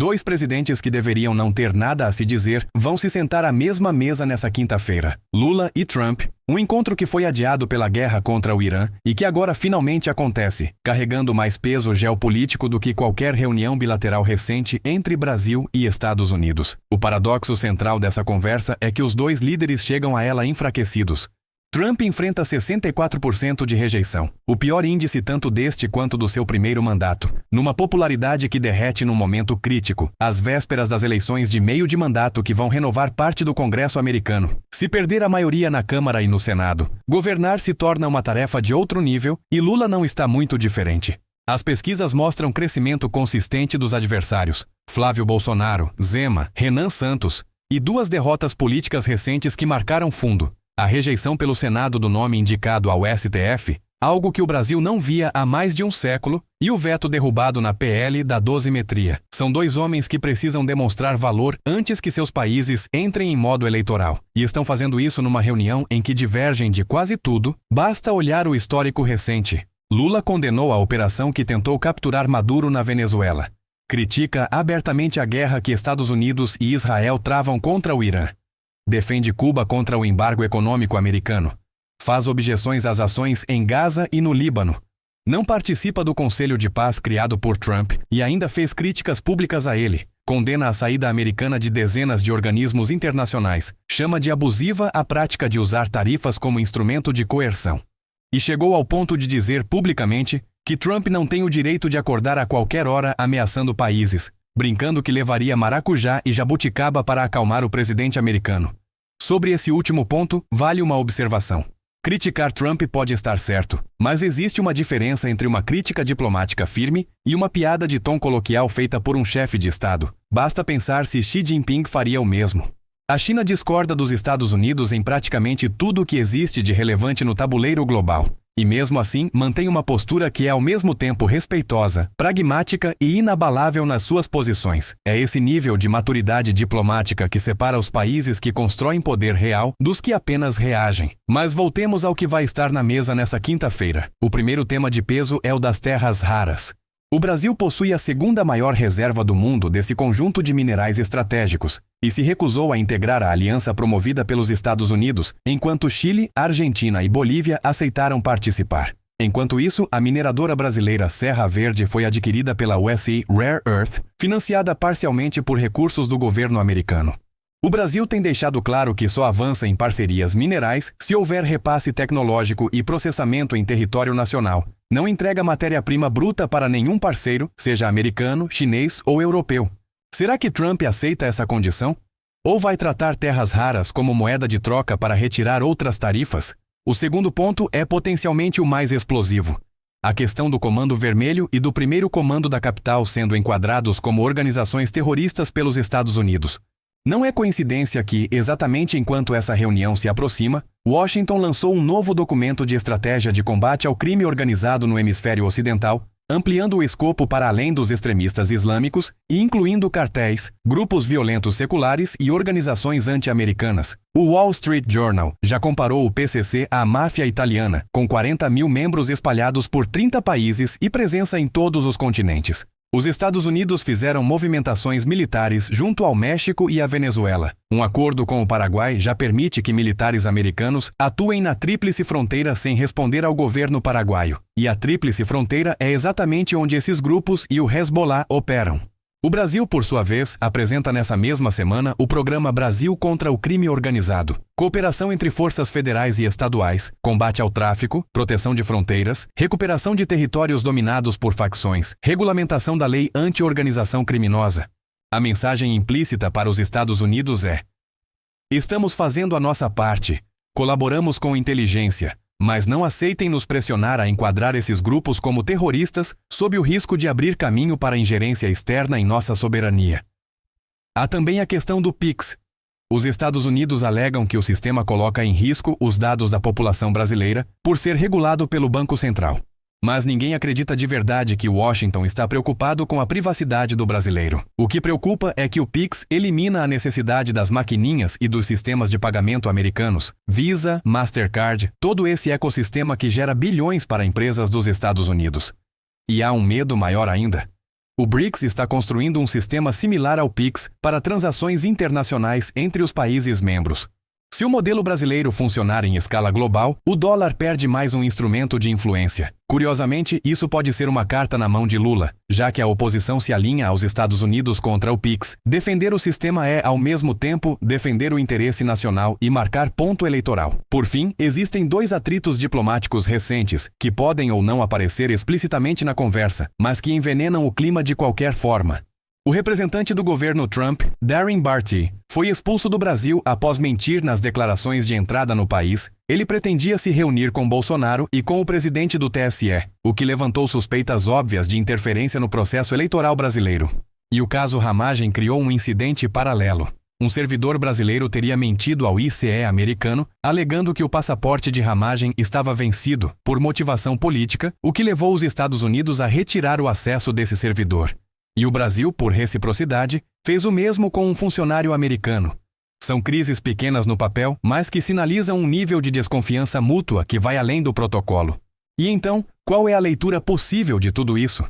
Dois presidentes que deveriam não ter nada a se dizer vão se sentar à mesma mesa nessa quinta-feira. Lula e Trump, um encontro que foi adiado pela guerra contra o Irã e que agora finalmente acontece, carregando mais peso geopolítico do que qualquer reunião bilateral recente entre Brasil e Estados Unidos. O paradoxo central dessa conversa é que os dois líderes chegam a ela enfraquecidos. Trump enfrenta 64% de rejeição, o pior índice tanto deste quanto do seu primeiro mandato, numa popularidade que derrete num momento crítico, às vésperas das eleições de meio de mandato que vão renovar parte do Congresso americano. Se perder a maioria na Câmara e no Senado, governar se torna uma tarefa de outro nível e Lula não está muito diferente. As pesquisas mostram crescimento consistente dos adversários, Flávio Bolsonaro, Zema, Renan Santos, e duas derrotas políticas recentes que marcaram fundo. A rejeição pelo Senado do nome indicado ao STF, algo que o Brasil não via há mais de um século, e o veto derrubado na PL da dosimetria. São dois homens que precisam demonstrar valor antes que seus países entrem em modo eleitoral. E estão fazendo isso numa reunião em que divergem de quase tudo, basta olhar o histórico recente. Lula condenou a operação que tentou capturar Maduro na Venezuela. Critica abertamente a guerra que Estados Unidos e Israel travam contra o Irã. Defende Cuba contra o embargo econômico americano. Faz objeções às ações em Gaza e no Líbano. Não participa do Conselho de Paz criado por Trump e ainda fez críticas públicas a ele. Condena a saída americana de dezenas de organismos internacionais. Chama de abusiva a prática de usar tarifas como instrumento de coerção. E chegou ao ponto de dizer publicamente que Trump não tem o direito de acordar a qualquer hora ameaçando países, brincando que levaria maracujá e jabuticaba para acalmar o presidente americano. Sobre esse último ponto, vale uma observação. Criticar Trump pode estar certo, mas existe uma diferença entre uma crítica diplomática firme e uma piada de tom coloquial feita por um chefe de Estado. Basta pensar se Xi Jinping faria o mesmo. A China discorda dos Estados Unidos em praticamente tudo o que existe de relevante no tabuleiro global. E mesmo assim, mantém uma postura que é ao mesmo tempo respeitosa, pragmática e inabalável nas suas posições. É esse nível de maturidade diplomática que separa os países que constroem poder real dos que apenas reagem. Mas voltemos ao que vai estar na mesa nessa quinta-feira. O primeiro tema de peso é o das terras raras. O Brasil possui a segunda maior reserva do mundo desse conjunto de minerais estratégicos e se recusou a integrar a aliança promovida pelos Estados Unidos, enquanto Chile, Argentina e Bolívia aceitaram participar. Enquanto isso, a mineradora brasileira Serra Verde foi adquirida pela USA Rare Earth, financiada parcialmente por recursos do governo americano. O Brasil tem deixado claro que só avança em parcerias minerais se houver repasse tecnológico e processamento em território nacional. Não entrega matéria-prima bruta para nenhum parceiro, seja americano, chinês ou europeu. Será que Trump aceita essa condição? Ou vai tratar terras raras como moeda de troca para retirar outras tarifas? O segundo ponto é potencialmente o mais explosivo. A questão do Comando Vermelho e do primeiro comando da capital sendo enquadrados como organizações terroristas pelos Estados Unidos. Não é coincidência que, exatamente enquanto essa reunião se aproxima, Washington lançou um novo documento de estratégia de combate ao crime organizado no hemisfério ocidental, ampliando o escopo para além dos extremistas islâmicos e incluindo cartéis, grupos violentos seculares e organizações anti-americanas. O Wall Street Journal já comparou o PCC à máfia italiana, com 40 mil membros espalhados por 30 países e presença em todos os continentes. Os Estados Unidos fizeram movimentações militares junto ao México e à Venezuela. Um acordo com o Paraguai já permite que militares americanos atuem na Tríplice Fronteira sem responder ao governo paraguaio. E a Tríplice Fronteira é exatamente onde esses grupos e o Hezbollah operam. O Brasil, por sua vez, apresenta nessa mesma semana o programa Brasil contra o Crime Organizado. Cooperação entre forças federais e estaduais, combate ao tráfico, proteção de fronteiras, recuperação de territórios dominados por facções, regulamentação da lei anti-organização criminosa. A mensagem implícita para os Estados Unidos é: estamos fazendo a nossa parte, colaboramos com inteligência, mas não aceitem nos pressionar a enquadrar esses grupos como terroristas sob o risco de abrir caminho para ingerência externa em nossa soberania. Há também a questão do PIX. Os Estados Unidos alegam que o sistema coloca em risco os dados da população brasileira por ser regulado pelo Banco Central. Mas ninguém acredita de verdade que Washington está preocupado com a privacidade do brasileiro. O que preocupa é que o PIX elimina a necessidade das maquininhas e dos sistemas de pagamento americanos, Visa, Mastercard, todo esse ecossistema que gera bilhões para empresas dos Estados Unidos. E há um medo maior ainda. O BRICS está construindo um sistema similar ao PIX para transações internacionais entre os países membros. Se o modelo brasileiro funcionar em escala global, o dólar perde mais um instrumento de influência. Curiosamente, isso pode ser uma carta na mão de Lula, já que a oposição se alinha aos Estados Unidos contra o PIX. Defender o sistema é, ao mesmo tempo, defender o interesse nacional e marcar ponto eleitoral. Por fim, existem dois atritos diplomáticos recentes, que podem ou não aparecer explicitamente na conversa, mas que envenenam o clima de qualquer forma. O representante do governo Trump, Darren Barty, foi expulso do Brasil após mentir nas declarações de entrada no país. Ele pretendia se reunir com Bolsonaro e com o presidente do TSE, o que levantou suspeitas óbvias de interferência no processo eleitoral brasileiro. E o caso Ramagem criou um incidente paralelo. Um servidor brasileiro teria mentido ao ICE americano, alegando que o passaporte de Ramagem estava vencido por motivação política, o que levou os Estados Unidos a retirar o acesso desse servidor. E o Brasil, por reciprocidade, fez o mesmo com um funcionário americano. São crises pequenas no papel, mas que sinalizam um nível de desconfiança mútua que vai além do protocolo. E então, qual é a leitura possível de tudo isso?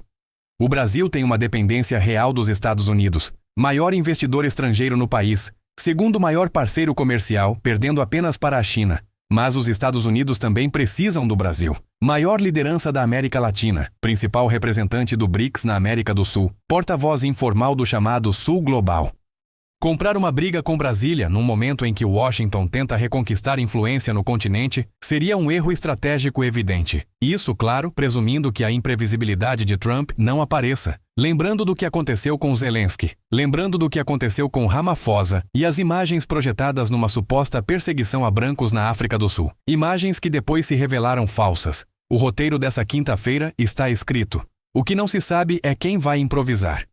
O Brasil tem uma dependência real dos Estados Unidos, maior investidor estrangeiro no país, segundo maior parceiro comercial, perdendo apenas para a China. Mas os Estados Unidos também precisam do Brasil. Maior liderança da América Latina, principal representante do BRICS na América do Sul, porta-voz informal do chamado Sul Global. Comprar uma briga com Brasília num momento em que Washington tenta reconquistar influência no continente seria um erro estratégico evidente. Isso, claro, presumindo que a imprevisibilidade de Trump não apareça. Lembrando do que aconteceu com Zelensky, lembrando do que aconteceu com Ramaphosa e as imagens projetadas numa suposta perseguição a brancos na África do Sul. Imagens que depois se revelaram falsas. O roteiro dessa quinta-feira está escrito. O que não se sabe é quem vai improvisar.